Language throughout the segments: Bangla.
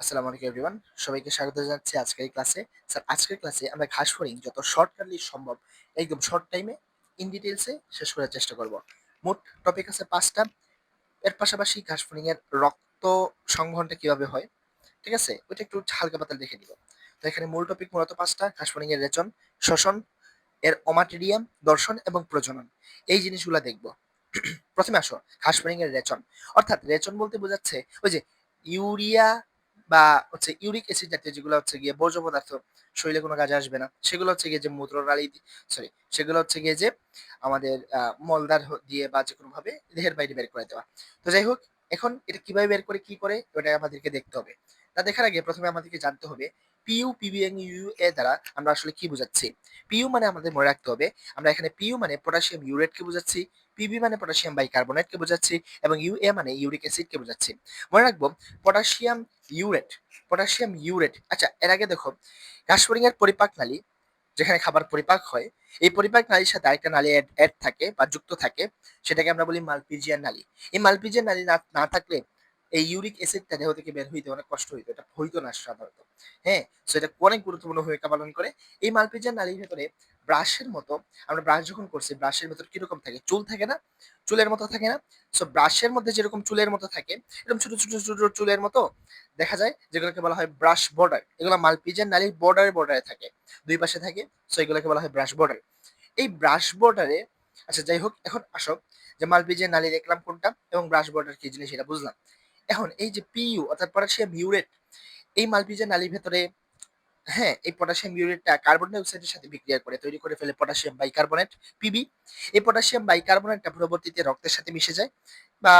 আসসালামু আলাইকুম এভরিওয়ান, সবাইকে স্বাগত জানাচ্ছি আজকের এই ক্লাসে। স্যার, আজকের ক্লাসে আমরা ঘাস ফড়িং যত শর্টকাটলি সম্ভব একদম শর্ট টাইমে ইন ডিটেইলসে শেষ করার চেষ্টা করব। মোট টপিক আছে 5টা। এর পাশাপাশি ঘাস ফড়িং এর রক্ত সংবহনটা কিভাবে হয়, ঠিক আছে, ওইটা একটু হালকা পাতলা দেখে নিব। তো এখানে মূল টপিক মূলত 5টা: ঘাস ফড়িং এর রেচন, শ্বসন, এর ওমাটিডিয়াম, দর্শন এবং প্রজনন। এই জিনিসগুলো দেখব। প্রথমে আসো ঘাস ফড়িং এর রেচন। অর্থাৎ রেচন বলতে বোঝাচ্ছে ওই যে ইউরিয়া বা হচ্ছে ইউরিক অ্যাসিড জাতীয় যেগুলো হচ্ছে গিয়ে বর্জ্য পদার্থ, শরীরে কোনো কাজে আসবে না, সেগুলো হচ্ছে গিয়ে যে মূত্রনালী, সরি, সেগুলো হচ্ছে গিয়ে যে আমাদের মলদার দিয়ে বা যে কোনো ভাবে দেহের বাইরে বের করে দেওয়া। তো যাই হোক, এখন এটা কিভাবে বের করে কি করে ওটা আমাদেরকে দেখতে হবে। তা দেখার আগে প্রথমে আমাদেরকে জানতে হবে পিইউ, পিবি এবং ইউ এ দ্বারা আমরা আসলে কি বোঝাচ্ছি। পিইউ মানে আমাদের মনে রাখতে হবে, আমরা এখানে পিইউ মানে পটাশিয়াম ইউরেটকে বোঝাচ্ছি, পিবি মানে পটাশিয়াম বাইকার্বনেটকে বোঝাচ্ছি, এবং ইউএ মানে ইউরিক অ্যাসিডকে বোঝাচ্ছি। মনে রাখবো পটাশিয়াম ইউরেট, পটাশিয়াম ইউরেট। আচ্ছা, এর আগে দেখো ঘাসফড়িং এর পরিপাক নালী, যেখানে খাবার পরিপাক হয়, এই পরিপাক নালীর সাথে আরেকটা নালী অ্যাড থাকে বা যুক্ত থাকে, সেটাকে আমরা বলি মালপিজিয়ান নালী। এই মালপিজিয়ান নালী না না থাকলে এই ইউরিক অ্যাসিডটা দেহ থেকে বের হইতে অনেক কষ্ট হইতো, এটা হইতো না সাধারণত। হ্যাঁ, সো এটা অনেক গুরুত্বপূর্ণ ভূমিকা পালন করে। এই মালপিজিয়ান নালীর ভেতরে ব্রাশের মতো, আমরা ব্রাশ যখন করছি ব্রাশের ভেতর কিরকম থাকে, চুল থাকে না, চুলের মতো থাকে না। সো ব্রাশের মধ্যে যেরকম চুলের মতো থাকে, এরকম ছোট ছোট ছোট চুলের মতো দেখা যায়, যেগুলোকে বলা হয় ব্রাশ বর্ডার। এগুলো মালপিজিয়ান নালীর বর্ডারে বর্ডারে থাকে, দুই পাশে থাকে। সো এগুলোকে বলা হয় ব্রাশ বর্ডার। এই ব্রাশ বর্ডারে, আচ্ছা যাই হোক, এখন আসো যে মালপিজিয়ান নালী দেখলাম কোনটা এবং ব্রাশ বর্ডার কি জিনিস এটা বুঝলাম। এখন এই যে পিইউ অর্থাৎ পটাশিয়াম ইউরেট, এই মালপিজিয়ান নালীর ভেতরে, হ্যাঁ, এই পটাশিয়াম ইউরেটটা কার্বন ডাই অক্সাইডের সাথে বিক্রিয়া করে তৈরি করে ফেলে পটাশিয়াম বাইকার্বনেট, পিবি। এই পটাশিয়াম বাইকার্বনেটটা পরবর্তীতে রক্তের সাথে মিশে যায়, বা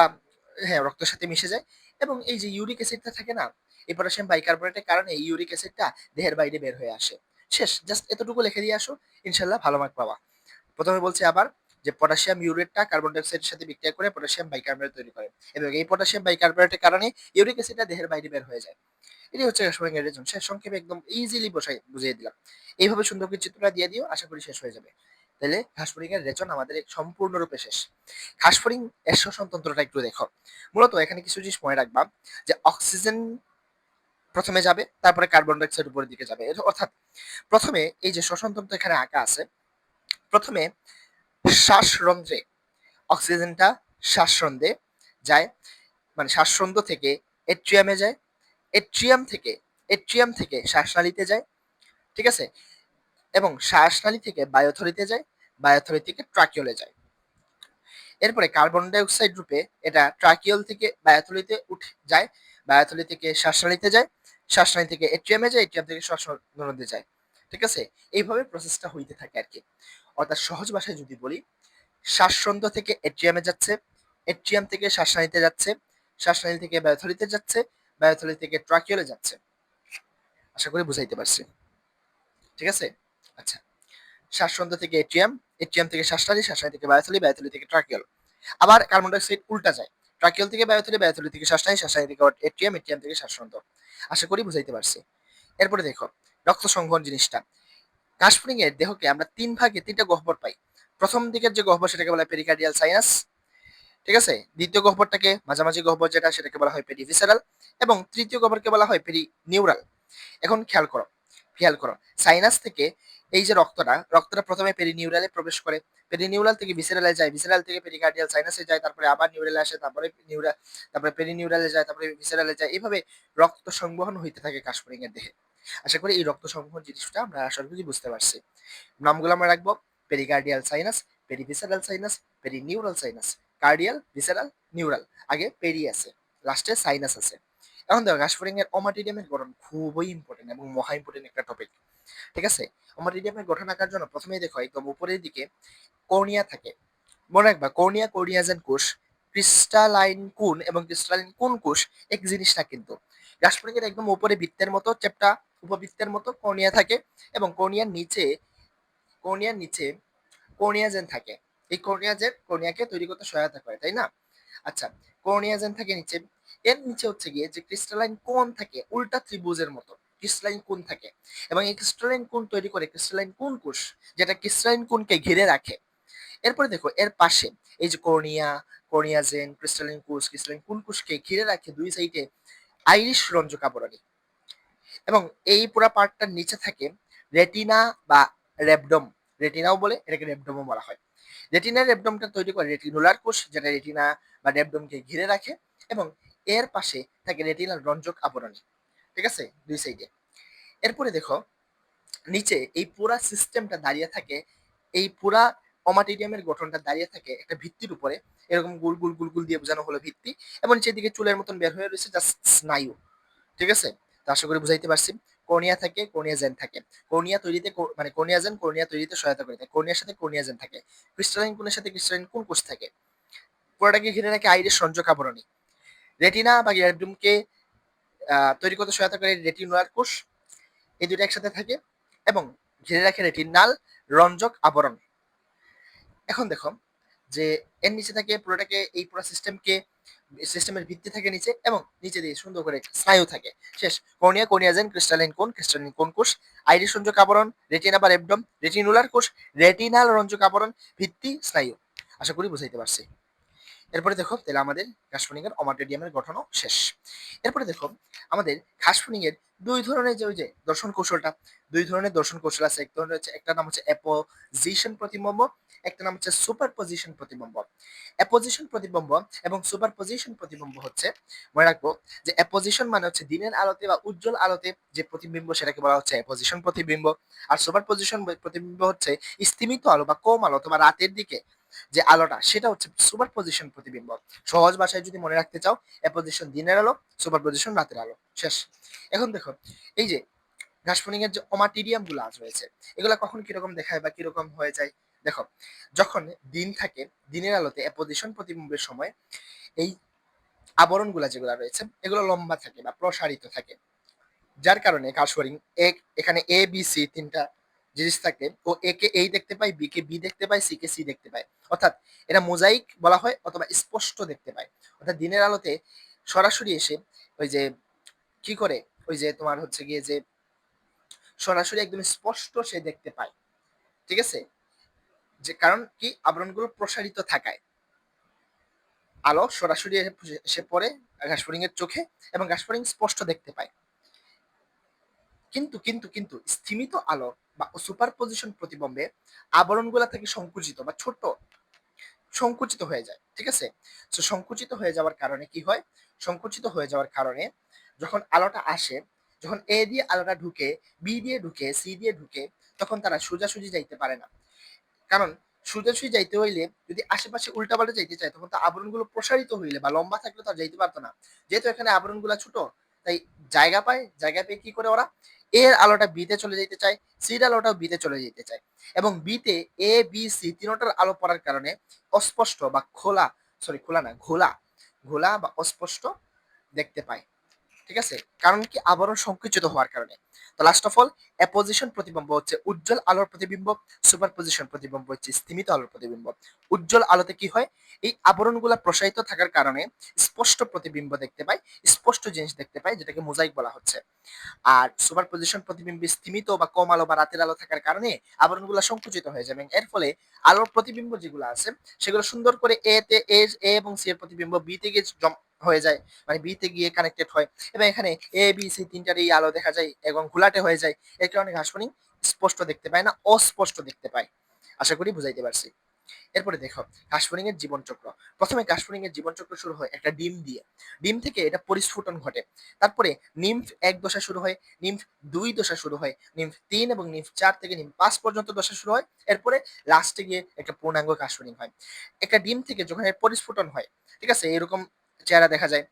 হ্যাঁ, রক্তের সাথে মিশে যায়। এবং এই যে ইউরিক অ্যাসিডটা থাকে না, এই পটাশিয়াম বাইকার্বনেটের কারণে এই ইউরিক অ্যাসিডটা দেহের বাইরে বের হয়ে আসে। শেষ, জাস্ট এতটুকু লিখে দিয়ে আসো, ইনশাল্লাহ ভালো মার্ক পাবা। প্রথমে বলছি আবার, যে পটাশিয়াম ইউরেটটা কার্বন ডাই অক্সাইডের সাথে বিক্রিয়া করে পটাশিয়াম বাইকার্বনেট তৈরি করে, এবং এই পটাশিয়াম বাইকার্বনেটের কারণে ইউরিক অ্যাসিডটা দেহের বাইরে বের হয়ে যায়। এটাই হচ্ছে ঘাসফড়িং এর রেজন। শেষ, সংক্ষেপে একদম ইজিলি বুঝিয়ে দিলাম। এইভাবে সুন্দর করে চিত্রটা দিয়ে দিও, আশা করি শেষ হয়ে যাবে। তাহলে ঘাসফড়িং এর রেচন আমাদের সম্পূর্ণরূপে শেষ। ঘাসফড়িং এর শ্বসন তন্ত্রটা একটু দেখো। মূলত এখানে কিছু জিনিস মনে রাখবা, যে অক্সিজেন প্রথমে যাবে, তারপরে কার্বন ডাই অক্সাইড উপরের দিকে যাবে। অর্থাৎ প্রথমে এই যে শ্বসন তন্ত্র এখানে আঁকা আছে, প্রথমে শ্বাসরন্ধ্রে অক্সিজেনটা শ্বাসরন্ধ্রে যায়, মানে শ্বাসরন্ধ্র থেকে এট্রিয়ামে যায়, এট্রিয়াম থেকে এট্রিয়াম থেকে শ্বাসনালীতে যায়, ঠিক আছে, এবং শ্বাসনালী থেকে বায়োথলিতে যায়, বায়োথলি থেকে ট্রাকিওলে যায়। এরপরে কার্বন ডাই অক্সাইড রূপে এটা ট্রাকিওল থেকে বায়োথলিতে উঠে যায়, বায়োথলি থেকে শ্বাসনালীতে যায়, শ্বাসনালী থেকে এট্রিয়ামে যায়, এট্রিয়াম থেকে শ্বাসনালীতে যায়, ঠিক আছে। এইভাবে প্রসেসটা হইতে থাকে আর কি। অর্থাৎ সহজ ভাষায় যদি বলি, শ্বাসরন্ধ্র থেকে এট্রিয়ামে যাচ্ছে, এট্রিয়াম থেকে শ্বাসনালীতে যাচ্ছে, শ্বাসনালী থেকে বায়োথলিতে যাচ্ছে, বায়োথলি থেকে ট্রাকিওলে যাচ্ছে। আশা করি বুঝাইতে পারছি, ঠিক আছে। আচ্ছা, শ্বাসরন্ধ্র থেকে এট্রিয়াম, এট্রিয়াম থেকে শ্বাসনালী, শ্বাসনালী থেকে বায়োথলি, বায়োথলি থেকে ট্রাকিওল। আবার কার্বন ডাই অক্সাইড উল্টা যায়, ট্রাকিওল থেকে বায়োথলি, বায়োথলি থেকে শ্বাসনালী, শ্বাসনালী থেকে এট্রিয়াম, এট্রিয়াম থেকে শ্বাসরন্ধ্র। আশা করি বুঝাইতে পারছি। এরপরে দেখো রক্ত সংবহন জিনিসটা। ঘাসফড়িং এর দেহকে আমরা তিন ভাগে তিনটা গহ্বর পাই। প্রথম দিকের যে গহ্বর সেটাকে বলা হয় পেরিকার্ডিয়াল সাইনাস, ঠিক আছে। দ্বিতীয় গহ্বরটাকে, মাঝামাঝি গহ্বর যেটা, সেটাকে বলা হয় পেরিভিসেরাল, এবং তৃতীয় গহ্বরকে বলা হয় পেরিনিউরাল। এখন খেয়াল করো, খেয়াল করো, সাইনাস থেকে এই যে রক্তটা প্রথমে পেরিনিউরালে প্রবেশ করে, পেরিনিউরাল থেকে ভিসেরালে যায়, ভিসেরাল থেকে পেরিকার্ডিয়াল সাইনাসে যায়, তারপরে আবার নিউরালে আসে, তারপরে তারপরে পেরিনিউরালে যায়, তারপরে ভিসেরালে যায়। এইভাবে রক্ত সংবহন হইতে থাকে ঘাসফড়িং এর দেহে। আশা করি এই রক্ত সংবহন জিনিসটা আমরা আশা করি বুঝতে পারছি। নামগুলো আমরা রাখবো: pericardial sinus, perivisceral sinus, perineural sinus. Cardial, visceral, neural, আগে পেরি আছে, লাস্টে সাইনাস আছে। এখন দেখো ঘাসফড়িং এর ওমাটিডিয়ামের গঠন খুবই ইম্পর্টেন্ট এবং মহা ইম্পর্টেন্ট একটা টপিক, ঠিক আছে। ওমাটিডিয়ামের গঠন আঁকার জন্য প্রথমেই দেখো একদম উপরের দিকে কর্নিয়া থাকে। মনে রাখবা কর্নিয়া, কর্নিয়াজেন কোষ, ক্রিস্টালাইন কোন এবং ক্রিস্টালাইন কোন কোষ এক জিনিস না কিন্তু। ঘাসফড়িং এর একদম উপরে বৃত্তের মতো চ্যাপ্টা, উপবৃত্তের মতো কর্নিয়া থাকে, এবং কর্নিয়ার নিচে কর্নিয়াজেন থাকে। এই কর্নিয়াজেন কর্নিয়াকে তৈরি করতে সহায়তা করে, তাই না? আচ্ছা, কর্নিয়াজেন থাকে নিচে। এর নিচে হচ্ছে গিয়ে যে ক্রিস্টালাইন কোন থাকে, উল্টা ত্রিভুজের মতো ক্রিস্টালাইন কোন থাকে, এবং এই ক্রিস্টালাইন কোন তৈরি করে ক্রিস্টালাইন কোন কোষ, যেটা ক্রিস্টালাইন কোনকে ঘিরে রাখে। এরপরে দেখো এর পাশে এই যে কর্নিয়া, কর্নিয়াজেন, ক্রিস্টালাইন কোষ, ক্রিস্টালাইন কোন কোষকে ঘিরে রাখে দুই সাইডে আইরিশ রঞ্জক আবরণী। এবং এই পুরো পার্টটার নিচে থাকে রেটিনা বা রেবডম। রেটিনাও বলে, এটাকে রেবডমও বলা হয়। রেটিনার রেবডমটা তৈরি করে রেটিনুলার কোষ, যেটা রেটিনা বা রেবডমকে ঘিরে রাখে, এবং এর পাশে থাকে রেটিনাল রঞ্জক আবরণী। ঠিক আছে, দুই সাইডে। এরপরে দেখো নিচে এই পুরা সিস্টেমটা দাঁড়িয়ে থাকে, এই পুরা অমাটিডিয়ামের গঠনটা দাঁড়িয়ে থাকে একটা ভিত্তির উপরে। এরকম গুল গুল গুল গুল দিয়ে বোঝানো হলো ভিত্তি, এবং নিচের দিকে চুলের মতন বের হয়ে রয়েছে জাস্ট স্নায়ু। ঠিক আছে, তো আশা করি বুঝাইতে পারছি। কর্নিয়া থাকে, কর্নিয়া জেন থাকে। কর্নিয়া তৈরিতে মানে কর্নিয়া জেন কর্নিয়া তৈরিতে সহায়তা করে থাকে। কর্নিয়ার সাথে কর্নিয়া জেন থাকে। ক্রিস্টালাইন কোণের সাথে ক্রিস্টালাইন কোণ কোষ থাকে। পুরোটাকে ঘিরে রাখে আইরিস রঞ্জক আবরণী। রেটিনা বা রেবডমকে তৈরি করতে সহায়তা করে রেটিনুলার কোষ, এই দুটো একসাথে থাকে এবং ঘিরে রাখে রেটিনাল রঞ্জক আবরণ। এখন দেখো যে এর নিচে থাকে পুরোটাকে, এই পুরো সিস্টেমের ভিত্তি থাকে নিচে, এবং নিচে দিয়ে সুন্দর করে স্নায়ু থাকে। শেষ। কর্নিয়া, কর্নিয়াজেন, ক্রিস্টালিন কোন কোষ, আইরিস রঞ্জক আবরণ, রেটিনা বা রেবডম, রেটিনুলার কোষ, রেটিনাল রঞ্জক আবরণ, ভিত্তি, স্নায়ু। আশা করি বুঝাইতে পারছি। এরপরে দেখো তাহলে আমাদের ঘাসফড়িং এর অমাটোডিয়ামের গঠনও শেষ। এরপরে দেখো আমাদের ঘাসফড়িং এর দুই ধরনের যে ওই যে দর্শন কৌশলটা, দুই ধরনের দর্শন কৌশল আছে। এক ধরনের হচ্ছে, একটা নাম হচ্ছে অ্যাপোজিশন প্রতিবিম্ব, একটা নাম হচ্ছে সুপারপজিশন প্রতিবিম্ব। অ্যাপোজিশন প্রতিবিম্ব এবং সুপারপজিশন প্রতিবিম্ব হচ্ছে, মনে রাখবো যে অ্যাপোজিশন মানে হচ্ছে দিনের আলোতে বা উজ্জ্বল আলোতে যে প্রতিবিম্ব সেটাকে বলা হচ্ছে অ্যাপোজিশন প্রতিবিম্ব। আর সুপারপজিশন প্রতিবিম্ব হচ্ছে স্তিমিত আলো বা কম আলো অথবা রাতের দিকে যে আলোটা, সেটা হচ্ছে সুপার পজিশন প্রতিবিম্ব। সহজ ভাষায় যদি মনে রাখতে চাও, অ্যাপোজিশন দিনের আলো, সুপার পজিশন রাতের আলো। শেষ। এখন দেখো এই যে ঘাসফড়িং এর যে ওমাটিডিয়াম গুলো আজ রয়েছে, এগুলা কখন কিরকম দেখায় বা কিরকম হয়ে যায়। দেখো যখন দিন থাকে, দিনের আলোতে অ্যাপোজিশন প্রতিবিম্বের সময় এই আবরণ গুলা যেগুলো রয়েছে এগুলো লম্বা থাকে বা প্রসারিত থাকে, যার কারণে ঘাসফড়িং এখানে এ বি সি তিনটা জিনিস থাকে। ও এ কে এই দেখতে পাই, বি কে বি দেখতে পাই, সি কে সি দেখতে পাই। অর্থাৎ এটা মোজাইক বলা হয়, অথবা স্পষ্ট দেখতে পায়। অর্থাৎ দিনের আলোতে সরাসরি এসে ওই যে কি করে, ওই যে তোমার হচ্ছে গিয়ে যে সরাসরি একদম স্পষ্ট সে দেখতে পায়। ঠিক আছে, যে কারণ কি আবরণগুলো প্রসারিত থাকায় আলো সরাসরি এসে পড়ে ঘাসফড়িং এর চোখে, এবং ঘাসফড়িং স্পষ্ট দেখতে পায়। কিন্তু কিন্তু কিন্তু স্থিমিত আলো বা সুপারপজিশন প্রতিবিম্বে আবরণগুলা থেকে সংকুচিত বা ছোট সংকুচিত হয়ে যায়। ঠিক আছে, তো সংকুচিত হয়ে যাওয়ার কারণে কি হয়, সংকুচিত হয়ে যাওয়ার কারণে যখন আলোটা আসে, যখন এ দিয়ে আলোটা ঢুকে, বি দিয়ে ঢুকে, সি দিয়ে ঢুকে, তখন তারা সোজাসুজি যাইতে পারে না। কারণ সোজাসুজি যাইতে হইলে যদি আশেপাশে উল্টাপাল্টা যাইতে চায়, তখন তো আবরণগুলো প্রসারিত হইলে বা লম্বা থাকলে তো আর যাইতে পারতো না। যেহেতু এখানে আবরণগুলো ছোট, তাই জায়গা পায়, জায়গা পেয়ে কি করে ওরা এর আলোটা বিতে চলে যেতে চায়, সির আলোটাও বিতে চলে যেতে চায়, এবং বিতে এ বি সি তিনটার আলো পড়ার কারণে অস্পষ্ট বা খোলা, সরি খোলা না, ঘোলা, ঘোলা বা অস্পষ্ট দেখতে পায়। ঠিক আছে, কারণ কি আবরণ সংকুচিত হওয়ার কারণে। তো লাস্ট অফ অল, অ্যাপোজিশন প্রতিবিম্ব হচ্ছে উজ্জ্বল আলোর প্রতিবিম্ব, সুপারপজিশন প্রতিবিম্ব হচ্ছে স্তিমিত আলোর প্রতিবিম্ব। উজ্জ্বল আলোতে কি হয়, এই আবরণগুলো প্রসারিত থাকার কারণে স্পষ্ট প্রতিবিম্ব দেখতে পায়, স্পষ্ট জিনিস দেখতে পায়, যেটাকে মোজাইক বলা হচ্ছে। আর সুপার পজিশন প্রতিবিম্ব স্তিমিত বা কম আলো বা রাতের আলো থাকার কারণে আবরণগুলো সংকুচিত হয়ে যাবে, এর ফলে আলোর প্রতিবিম্ব যেগুলো আছে সেগুলো সুন্দর করে এ এবং সি এর প্রতিবিম্ব বি তে গিয়ে হয়ে যায়, মানে বি তে গিয়ে কানেক্টেড হয়, এবং এখানে এ বি সি তিনটার এই আলো দেখা যায় এবং ঘোলাটে হয়ে যায়। এর কারণে ঘাসফড়িং স্পষ্ট দেখতে পায় না, অস্পষ্ট দেখতে পায়। আশা করি বুঝাইতে পারছি। এরপরে দেখো কাশফড়িং এর জীবনচক্র। প্রথমে কাশফড়িং এর জীবনচক্র শুরু হয় একটা ডিম দিয়ে। ডিম থেকে এটা পরিস্ফুটন ঘটে। তারপরে নিম্ফ এক দশা শুরু হয়, নিম্ফ দুই দশা শুরু হয়, নিম্ফ তিন এবং নিম্ফ চার থেকে নিম্ফ পাঁচ পর্যন্ত দশা শুরু হয়। এরপরে লাস্টে গিয়ে একটা পূর্ণাঙ্গ কাশফড়িং হয়। একটা ডিম থেকে যখন এর পরিস্ফুটন হয়, ঠিক আছে, এরকম চেহারা দেখা যায়।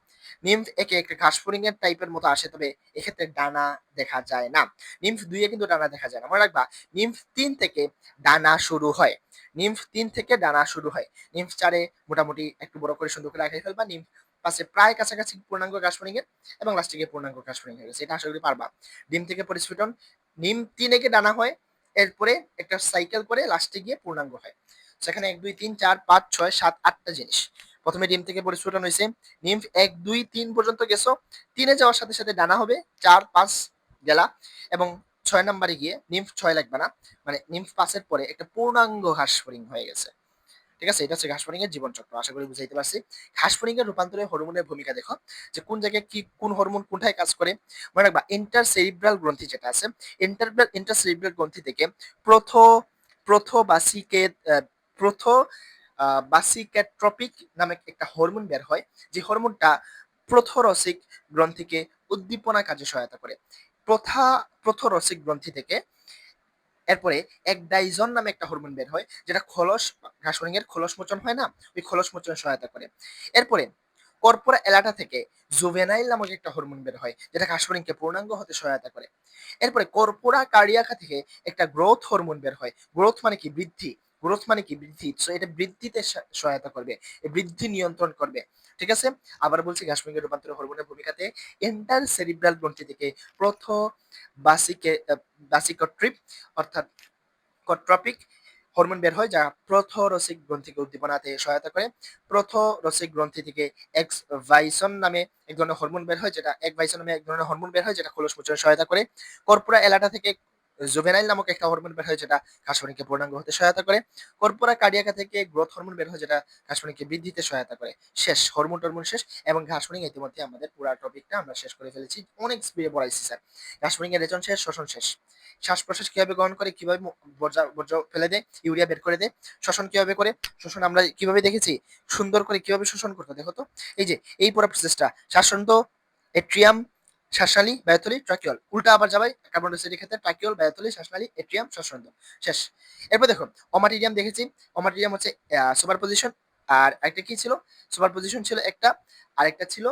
নিম্ফ একে একটা ঘাসফড়িং এর টাইপের মতো আসে, তবে এক্ষেত্রে ডানা দেখা যায় না। নিম্ফ দুইয়ে কিন্তু ডানা দেখা যায় না, মনে রাখবা। নিম্ফ তিন থেকে ডানা শুরু হয়, নিম্ফ তিন থেকে ডানা শুরু হয়। নিম্ফ চারে মোটামুটি একটু বড় করে সুন্দর করে আঁকাই ফেলবা। নিম্ফ পাশে প্রায় কাছাকাছি পূর্ণাঙ্গ ঘাসফড়িং এর, এবং লাস্টে গিয়ে পূর্ণাঙ্গ ঘাসফড়িং হয়ে গেছে। এটা আশা করি পারবা। ডিম থেকে পরিস্ফুটন, নিম তিনে গিয়ে ডানা হয়, এরপরে একটা সাইকেল করে লাস্টে গিয়ে পূর্ণাঙ্গ হয়। সেখানে এক দুই তিন চার পাঁচ ছয় সাত আটটা জিনিস। প্রথমে ডিম থেকে পরিস্ফুটন হয়েছে, নিম্ফ এক দুই তিন পর্যন্ত গেছো, তিনে যাওয়ার সাথে সাথে ডানা হবে, চার পাঁচ গেলা, এবং ছয় নম্বরে গিয়ে নিম্ফ ছয় লাগবে না, মানে নিম্ফ পাসের পরে একটা পূর্ণাঙ্গ ঘাসফড়িং হয়ে গেছে। ঠিক আছে, এটা হচ্ছে ঘাস ফড়িং এর জীবনচক্র। আশা করি বুঝাইতে পারছি। ঘাস ফড়িং এর রূপান্তরে হরমোনের ভূমিকা দেখো, যে কোন জায়গায় কি কোন হরমোন কোনটায় কাজ করে। মনে রাখবা ইন্টারসেরিব্রাল গ্রন্থি যেটা আছে, ইন্টারসেরিব্রাল গ্রন্থি থেকে প্রথ প্রোথোবাসিকেট প্রোথো বাসিক্যাট্রপিক নামে একটা হরমোন বের হয়, যে হরমোনটা প্রোথোরসিক গ্রন্থিকে উদ্দীপনা কাজে সহায়তা করে। প্রোথোরসিক গ্রন্থি থেকে এরপরে একডাইজন নামে একটা হরমোন বের হয়, যেটা খোলস, ঘাস ফড়িং এর খোলস মোচন হয় না, ওই খোলস মোচনে সহায়তা করে। এরপরে কর্পোরা এলাটা থেকে জুভেনাইল নামক একটা হরমোন বের হয়, যেটা ঘাস ফড়িংকে পূর্ণাঙ্গ হতে সহায়তা করে। এরপরে কর্পোরা কার্ডিয়াকা থেকে একটা গ্রোথ হরমোন বের হয়। গ্রোথ মানে কি? বৃদ্ধি। গ্রোথ মানে কি? বৃদ্ধি। সো এটা বৃদ্ধিতে সহায়তা করবে, এই বৃদ্ধি নিয়ন্ত্রণ করবে। ঠিক আছে, আবার বলছি, ঘাস ফড়িং এর রূপান্তর হরমোনের ভূমিকাতে এন্টার সেরিব্রাল গ্রন্থি থেকে প্রথ বাসিকে বাসিকট্রিপ অর্থাৎ কট্রপিক হরমোন বের হয়, যা প্রথরসিক গ্রন্থিকে উদ্দীপনাতে সহায়তা করে। প্রথরসিক গ্রন্থি থেকে এক্স ভাইসন নামে এক ধরনের হরমোন বের হয়, যেটা এক ভাইসন নামে এক ধরনের হরমোন বের হয়, যেটা খোলস মোচনে সহায়তা করে। কর্পোরা এলাটা থেকে জুভেনাইল নামক একটা হরমোন বের হয়, যেটা ঘাস ফড়িংকে পূর্ণাঙ্গ হতে সহায়তা করে। কর্পোরা কার্ডিয়াকা থেকে গ্রোথ হরমোন বের হয়, যেটা ঘাস ফড়িংকে বৃদ্ধিতে সহায়তা করে। শেষ, হরমোন টরমোন শেষ, এবং ঘাস ফড়িং ইতিমধ্যে আমাদের পুরো টপিকটা আমরা শেষ করে ফেলেছি। অনেক স্পিডে পড়াইছি স্যার। ঘাস ফড়িং এর রেচন শেষ, শ্বসন শেষ। শ্বাস প্রশ্বাস কিভাবে গ্রহণ করে, কিভাবে বর্জ্য ফেলে দেয়, ইউরিয়া বের করে দেয়। শ্বসন কিভাবে করে, শ্বসন আমরা কিভাবে দেখেছি, সুন্দর করে কিভাবে শোষণ করতে দেখো তো। এই যে এই পুরো প্রসেসটা, শ্বাসন্ত, এট্রিয়াম, শ্বাসনালী, বায়ুথলি, ট্রাকিউল। উল্টা আবার যাবাই কার্বন ডাইঅক্সাইডের ক্ষেত্রে ট্রাকিউল, বায়ুথলি, শ্বাসনালী, এট্রিয়াম, শ্বাসন্ত। শেষ। এরপর দেখো অমাটিরিয়াম দেখেছি। অমাটিরিয়াম হচ্ছে সুপার পজিশন। আর একটা কি ছিল? সুপার পজিশন ছিল একটা, আরেকটা ছিল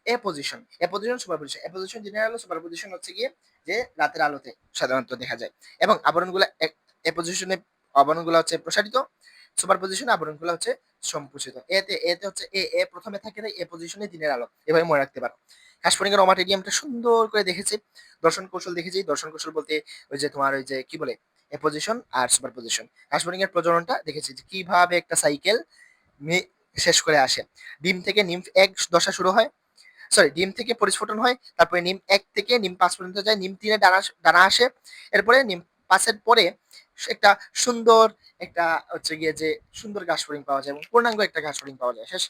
এ পজিশন। এ পজিশন, সুপার পজিশন। এ পজিশন দিনের আলো, সুপার পজিশন হচ্ছে গিয়ে যে রাতের আলোতে সাধারণত দেখা যায়। এবং আবরণগুলো এ পজিশনে আবরণগুলো হচ্ছে প্রসারিত, সুপার পজিশনে আবরণগুলো হচ্ছে সংকুচিত। এতে এতে হচ্ছে এ প্রথমে থাকে, তাই এ পজিশনে দিনের আলো, এভাবে মনে রাখতে পারো। ঘাস ফড়িং এর অমাটেরিয়ামটা সুন্দর করে দেখেছি, দর্শন কৌশল দেখেছি। দর্শন কৌশল বলতে ওই যে তোমার ওই যে কি বলে, এ পজিশন আর সুপার পজিশন। ঘাস ফড়িং এর প্রজননটা দেখেছি যে কিভাবে একটা সাইকেল শেষ করে আসে। ডিম থেকে নিম্ফ এক দশা শুরু হয়, সরি, ডিম থেকে পরিস্ফুটন হয়, তারপরে নিম 1 থেকে নিম 5 পর্যন্ত যায়, নিম 3 এ দানা আসে, এরপরে নিম 5 এর পরে একটা সুন্দর একটা হচ্ছে গিয়ে যে সুন্দর ঘাস ফড়িং পাওয়া যায় এবং পূর্ণাঙ্গ একটা ঘাস ফড়িং পাওয়া যায়। শেষ,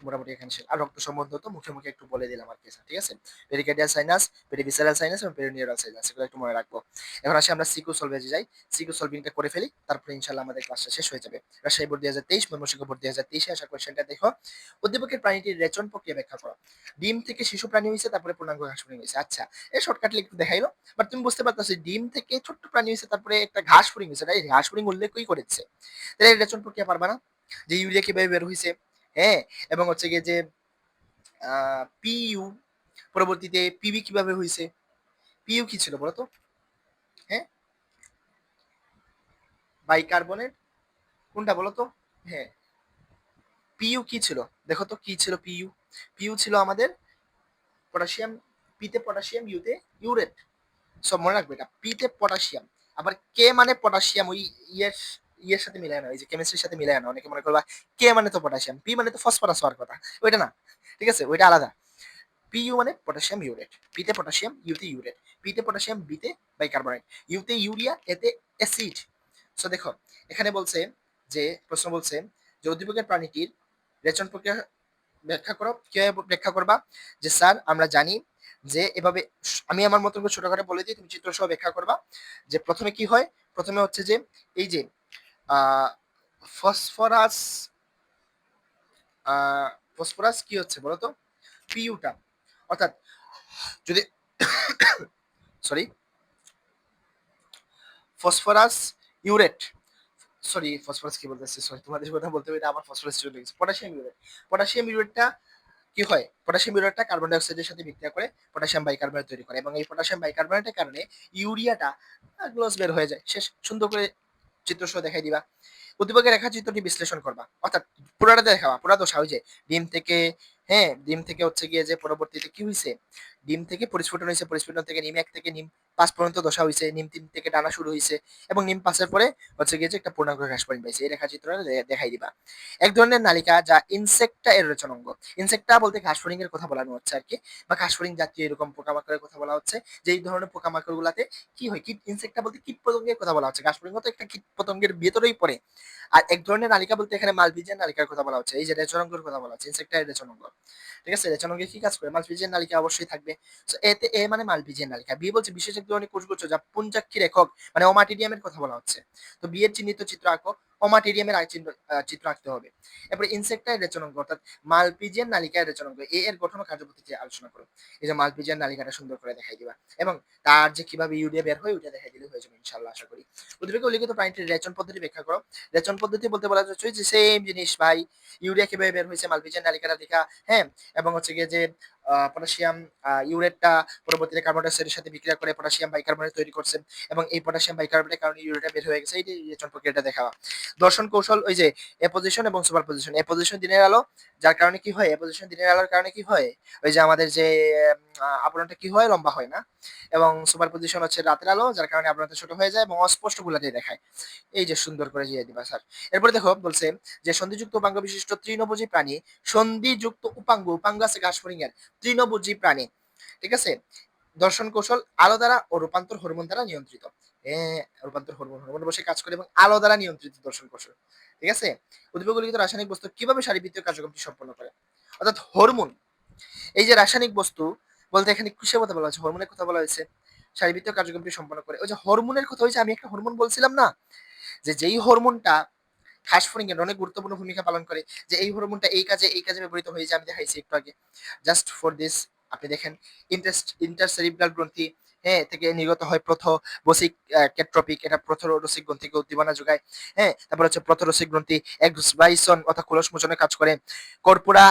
মোটামুটি এখানে শেষ। আর রক্ত সম্বন্ধ তো মুখে মুখে একটু বলে দিলাম আর কি, ঠিক আছে। পেরিকার্ডিয়াল সাইনাস, পেরিভিসারাল সাইনাস এবং পেরিনিউরাল সাইনাস, এগুলো একটু মনে রাখবো। এখন আসি আমরা সিকিউ সলভেজে যাই। সিকিউ সলভিংটা করে ফেলি, তারপরে ইনশাআল্লাহ আমাদের ক্লাসটা শেষ হয়ে যাবে। রাজশাহী বোর্ড 2023, ময়মনসিংহ বোর্ড 2023 আসা কোয়েশ্চেনটা দেখো। উদ্দীপকের প্রাণীটির রেচন প্রক্রিয়া ব্যাখ্যা করো। ডিম থেকে শিশু প্রাণী হয়েছে, তারপরে পূর্ণাঙ্গ ঘাস ফড়িং হয়েছে। আচ্ছা, এই শর্টকাটলি একটু দেখাইলো, বাট তুমি বুঝতে পারতেছো ডিম থেকে ছোট্ট প্রাণী হয়েছে, তারপরে একটা ঘাস ফড়িং হয়েছে, তাই ঘাস ফড়িং উল্লেখই করেছে। তাহলে রেচন প্রক্রিয়া পারবা না, যে ইউরিয়া কিভাবে বের হয়েছে, হ্যাঁ, এবং হচ্ছে গিয়ে যে পিইউ পরবর্তীতে পিবি কিভাবে হয়েছে। পিইউ কি ছিল বলতো? হ্যাঁ, বাইকার্বনেট কোনটা বলতো? হ্যাঁ, পিইউ কি ছিল? দেখো তো কি ছিল পিইউ। পিইউ ছিল আমাদের পটাশিয়াম, পিতে পটাশিয়াম, ইউতে ইউরেট। সব মনে রাখবে, এটা পিতে পটাশিয়াম। আবার কে মানে পটাশিয়াম, ওই ইয়ের ইয়ের সাথে মিলায় না, ওই যে কেমিস্ট্রির সাথে মিলায় না। অনেকে মনে করবা কে মানে তো পটাশিয়াম, পি মানে তো ফসফরাস হওয়ার কথা, ওইটা না। ঠিক আছে, ওইটা আলাদা। পিইউ মানে পটাশিয়াম ইউরেট, পিতে পটাশিয়াম, ইউতে ইউরেট। পিতে পটাশিয়াম, বিতে বাইকার্বনেট, ইউতে ইউরিয়া, এতে অ্যাসিড। সো দেখো এখানে বলছে, যে প্রশ্ন বলছে যে উদ্দীপকের প্রাণীটির রেচন প্রক্রিয়া ব্যাখ্যা করো। কিভাবে ব্যাখ্যা করবা? যে স্যার আমরা জানি যে এভাবে, আমি আমার মতন করে ছোট করে বলে দিই, তুমি চিত্র সহ ব্যাখ্যা করবা। যে প্রথমে কি হয়, প্রথমে হচ্ছে যে এই যে ফসফরাস, ফসফরাস কি হচ্ছে বলতো? পিইউটা, অর্থাৎ যদি sorry, phosphorus urate, sorry phosphorus কি বলতেছি, সরি তোমাদের কথা বলতে হবে, এটা আমার ফসফরাস চলে গেছে। পটাশিয়াম ইউরেট, পটাশিয়াম ইউরেটটা কি হয়, পটাশিয়াম ইউরেটটা কার্বন ডাই অক্সাইডের সাথে বিক্রিয়া করে পটাশিয়াম বাইকার্বনেট তৈরি করে, এবং এই পটাশিয়াম বাইকার্বনেটের কারণে ইউরিয়াটা গ্লোস বের হয়ে যায়। শেষ, সুন্দর করে চিত্র সহ দেখাই দিবা। উদ্দীপকের রেখাচিত্রটি বিশ্লেষণ করবা, অর্থাৎ পুরাটা দেখাবা, পুরা দশা ওই যে ডিম থেকে, হ্যাঁ ডিম থেকে হচ্ছে গিয়ে যে পরবর্তীতে কি হয়েছে, ডিম থেকে পরিস্ফুটন হয়েছে, পরিস্ফুটন থেকে নিম 1 থেকে নিম 5 পর্যন্ত দশা হইছে, নিম 3 থেকে টানা শুরু হইছে এবং নিম 5 এর পরে হচ্ছে গিয়ে যে একটা পূর্ণাঙ্গ ঘাসফড়িং পাইছে। এই রেখাচিত্রটা দেখাই দিবা। এক ধরনের নালিকা যা ইনসেক্টা এর রচনাঙ্গ। ইনসেক্টা বলতে ঘাসফড়িং এর কথা বলানো হচ্ছে আরকি, বা ঘাসফড়িং জাতীয় এরকম পোকামাকড়ের কথা বলা হচ্ছে। যে এই ধরনের পোকামাকড় গুলাতে কি হয়, কীট, ইনসেক্টা বলতে কীটপতঙ্গের কথা বলা হচ্ছে। ঘাসফড়িং তো একটা কীটপতঙ্গের ভেতরেই পড়ে। আর এক ধরনের নালিকা বলতে এখানে মালভিজিয়ান নালিকার কথা বলা হচ্ছে। এই যে রেচনাঙ্গের কথা বলা হচ্ছে, ইনসেক্টা এর রেচনাঙ্গ। ঠিক আছে? রেচনাঙ্গে কি কাজ করে? মালভিজিয়ান নালিকা অবশ্যই থাকবে। সো এতে এ মানে মালভিজিয়ান নালিকা। বি বলছে বিশেষ এক ধরনের কোষগুচ্ছ যা পুঞ্জাক্ষীর একক মানে ওমাটিডিয়ামের কথা বলা হচ্ছে। তো বি এর চিহ্নিত চিত্র আঁকো। ওমাটিডিয়ামের চিত্র আঁকতে হবে। এরপরে ইনসেক্টা এর রেচনাঙ্গ অর্থাৎ মালপিজিয়ান নালিকার রেচনাঙ্গ। এ এর গঠন ও কার্যপদ্ধতি আলোচনা করো। এই যে মালপিজিয়ান নালিকাটা সুন্দর করে দেখাই দিবা এবং তার যে কিভাবে ইউরিয়া বের হয় ওইটা দেখাই দিলে হয়ে যাবে ইনশাআল্লাহ, আশা করি। উদ্ভিদকে উল্লিখিত প্রাণীটির রেচন পদ্ধতি ব্যাখ্যা করো। রেচন পদ্ধতি বলতে বলা যাচ্ছে যে সেম জিনিস ভাই। ইউরিয়া কিভাবে বের হয়েছে মালপিজিয়ান নালিকাটা দেখা, হ্যাঁ? এবং হচ্ছে গিয়ে যে পটাশিয়াম ইউরেটটা পরবর্তীতে কার্বন ডাই অক্সাইডের সাথে বিক্রিয়া করে পটাশিয়াম বাইকার্বনেট তৈরি করছে এবং এই পটাশিয়াম বাইকার্বনেটের কারণে ইউরিয়াটা বের হয়ে গেছে। এই যে রেচন প্রক্রিয়াটা দেখা। দর্শন কৌশল ওই যে এপোজিশন এবং সুপারপজিশন। এপোজিশন দিনের আলো, যার কারণে কি হয়? এপোজিশন দিনের আলোর কারণে কি হয়? ওই যে আমাদের যে আবরণটা কি হয়? লম্বা হয় না। এবং সুপারপজিশন হচ্ছে রাতের আলো, যার কারণে আবরণটা ছোট হয়ে যায় এবং অস্পষ্ট গোলাটি দেখায়। এই যে সুন্দর করে দিয়ে দিবা স্যার। এরপরে দেখো বলছে যে সন্ধিযুক্ত উপাঙ্গ বিশিষ্ট তৃণভোজী প্রাণী, সন্ধিযুক্ত উপাঙ্গ, উপাঙ্গ আছে ঘাসফড়িং এর, তৃণভোজী প্রাণী। ঠিক আছে? দর্শন কৌশল আলো দ্বারা ও রূপান্তর হরমোন দ্বারা নিয়ন্ত্রিত। রূপান্তর হরমোন, হরমোন বসে কাজ করে এবং আলো দ্বারা নিয়ন্ত্রিত দর্শন কৌশল। ঠিক আছে? উদ্ভিদগুলিত রাসায়নিক বস্তু কিভাবে শারীরবৃত্তীয় কার্যক্রমটি সম্পন্ন করে? অর্থাৎ হরমোন, এই যে রাসায়নিক বস্তু বলতে এখানে কিসের কথা বলা হয়েছে? হরমোনের কথা বলা হয়েছে। শারীরবৃত্তীয় কার্যক্রমটি সম্পন্ন করে। ওই যে হরমোনের কথা হয়েছে, আমি একটা হরমোন বলছিলাম না? যে যেই হরমোনটা ঘাসফড়িং এর অনেক গুরুত্বপূর্ণ ভূমিকা পালন করে, যে এই হরমোনটা এই কাজে ব্যবহৃত হয়েছে, আমি দেখাইছি একটু আগে। জাস্ট ফর দিস আপনি দেখেন ইন্টারসেরিব্রাল গ্রন্থি, হ্যাঁ, থেকে নির্গত হয় প্রোথোবসিক কেট্রপিক, এটা প্রোথোরসিক গ্রন্থিকে উদ্দীপনা যোগায়। হ্যাঁ, তারপর হচ্ছে প্রোথোরসিক গ্রন্থি এক্সবাইসন অর্থাৎ খোলস মোচনে কাজ করে। কর্পোরা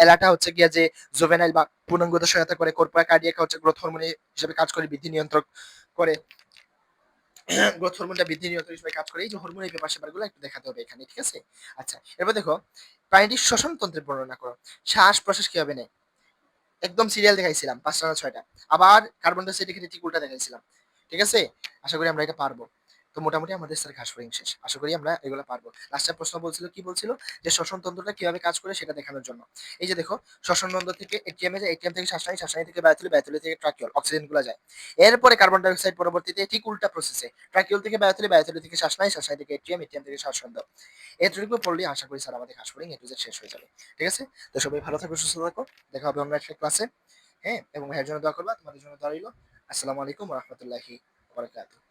এলাটা হচ্ছে গিয়া যে জুভেনাইল বা পূর্ণাঙ্গতা সহায়তা করে। কর্পোরা কার্ডিয়াকা হচ্ছে গ্রোথ হরমোন হিসেবে কাজ করে, বৃদ্ধি নিয়ন্ত্রণ করে। গ্রোথ হরমোনটা বৃদ্ধি নিয়ন্ত্রণ হিসেবে কাজ করে। এই যে হরমোন এই ব্যাপার স্যাপারগুলো একটু দেখাতে হবে এখানে, ঠিক আছে? আচ্ছা, এরপর দেখো প্রাণীটির শ্বসন তন্ত্রের বর্ণনা করো। শ্বাস প্রশ্বাস কিভাবে নেয়? একদম সিরিয়াল দেখাইছিলাম ৫টা না ৬টা। আবার কার্বন ডাই অক্সাইড এর ঠিক উল্টা দেখাইছিলাম। ঠিক আছে? আশা করি আমরা এটা পারব। তো মোটামুটি আমাদের স্যার ঘাসফড়িং শেষ। আশা করি আমরা এগুলো পারব। লাস্টের প্রশ্ন বলছিল, কি বলছিল? যে শ্বসন তন্ত্রটা কিভাবে কাজ করে সেটা দেখানোর জন্য। এই যে দেখো শ্বসন তন্ত্র থেকে এটিএম এ যায়, এটিএম থেকে শ্বাসনালী, শ্বাসনালী থেকে বায়ুথলি, বায়ুথলি থেকে ট্রাকিউল, অক্সিজেন গুলা যায়। এরপরে কার্বন ডাই অক্সাইড পরবর্তীতে ঠিক উল্টা প্রসেসে ট্রাকিউল থেকে বায়ুথলি, বায়ুথলি থেকে শ্বাসনালী, শ্বাসনালী থেকে এটিএম, এটিএম থেকে শ্বাসনালী। এতটুকু পড়লেই আশা করি স্যার আমাদের ঘাসফড়িং এ টু জেড শেষ হয়ে যাবে। ঠিক আছে? তো সবাই ভালো থাকো, সুস্থ থাকো। দেখা হবে অন্য একটা ক্লাসে। হ্যাঁ? এবং ভাইয়ের জন্য দোয়া করবা। তোমাদের জন্য দোয়া রইলো। আসসালামু আলাইকুম ওয়া রাহমাতুল্লাহি ওয়া বারাকাতুহু।